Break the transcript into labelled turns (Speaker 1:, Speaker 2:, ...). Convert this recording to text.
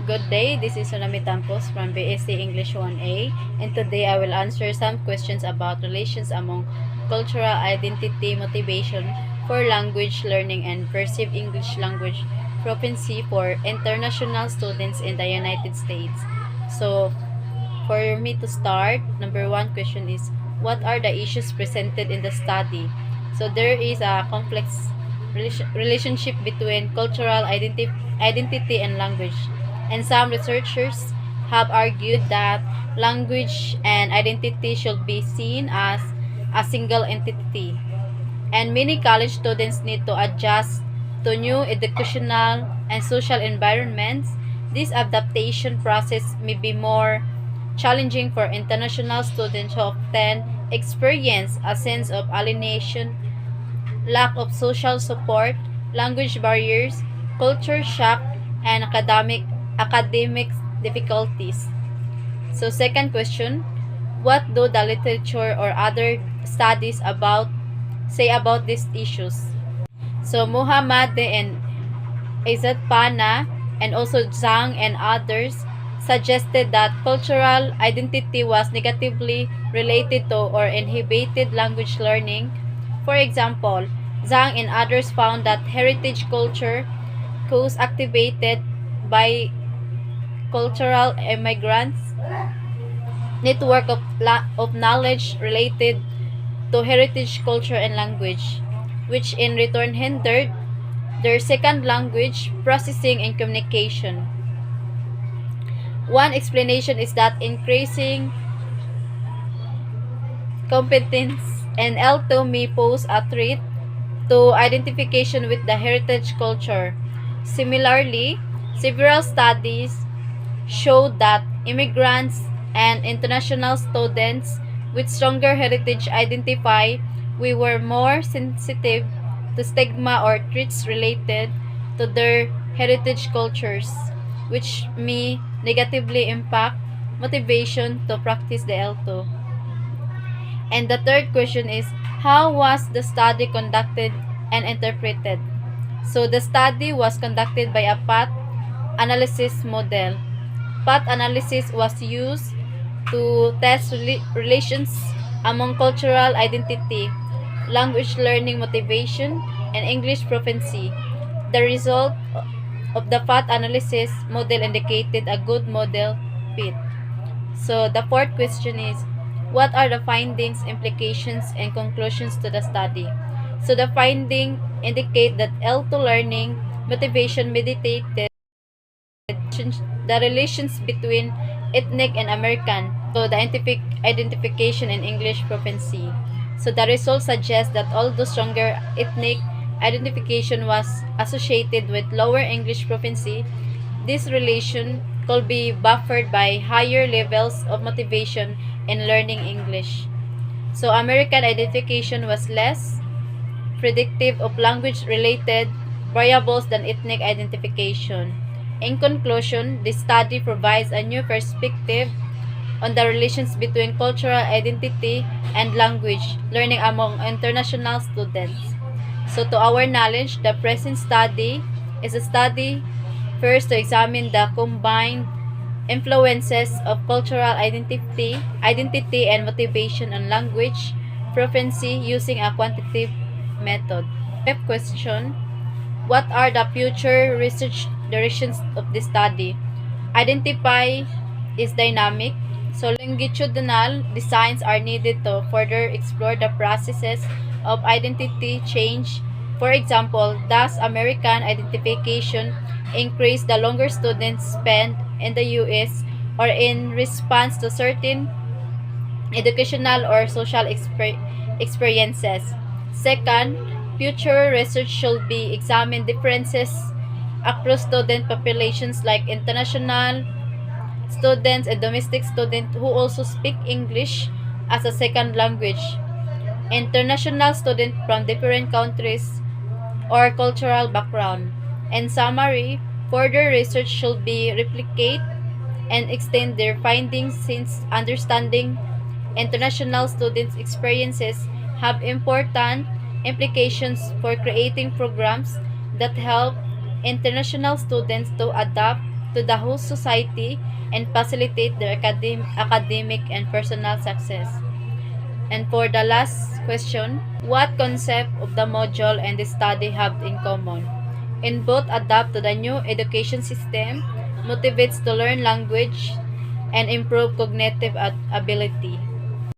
Speaker 1: Good day, this is Tsunami Tampos from BSc English 1A, and today I will answer some questions about relations among cultural identity, motivation for language learning, and perceived English language proficiency for international students in the United States. So, for me to start, number one question is, what are the issues presented in the study? So, there is a complex relationship between cultural identity and language. And some researchers have argued that language and identity should be seen as a single entity. And many college students need to adjust to new educational and social environments. This adaptation process may be more challenging for international students who often experience a sense of alienation, lack of social support, language barriers, culture shock, and academic difficulties. So second question, what do the literature or other studies say about these issues? So Muhammad and Izzat Pana and also Zhang and others suggested that cultural identity was negatively related to or inhibited language learning. For example, Zhang and others found that heritage culture was activated by cultural immigrants network of knowledge related to heritage culture and language, which in return hindered their second language processing and communication. One explanation is that increasing competence in L2 may pose a threat to identification with the heritage culture. Similarly, several studies showed that immigrants and international students with stronger heritage identify we were more sensitive to stigma or threats related to their heritage cultures, which may negatively impact motivation to practice the L2. And the third question is, how was the study conducted and interpreted? So the study was conducted by a path analysis model. Path analysis was used to test relations among cultural identity, language learning motivation, and English proficiency. The result of the path analysis model indicated a good model fit. So the fourth question is, what are the findings, implications, and conclusions to the study? So the finding indicate that L2 learning motivation meditated the relations between ethnic and American, so the identification in English proficiency. So the results suggest that although stronger ethnic identification was associated with lower English proficiency, this relation could be buffered by higher levels of motivation in learning English. So American identification was less predictive of language-related variables than ethnic identification. In conclusion, this study provides a new perspective on the relations between cultural identity and language learning among international students. So to our knowledge, the present study is a study first to examine the combined influences of cultural identity and motivation on language proficiency using a quantitative method. Fifth question, what are the future research directions of this study? Identify is dynamic, so longitudinal designs are needed to further explore the processes of identity change. For example, does American identification increase the longer students spend in the US or in response to certain educational or social experiences? Second, future research should be examine differences across student populations like international students and domestic students who also speak English as a second language, international students from different countries or cultural background. In summary, further research should be replicate and extend their findings since understanding international students' experiences have important implications for creating programs that help international students to adapt to the whole society and facilitate their academic and personal success. And for the last question, what concept of the module and the study have in common? In both adapt to the new education system, motivates to learn language, and improve cognitive ability.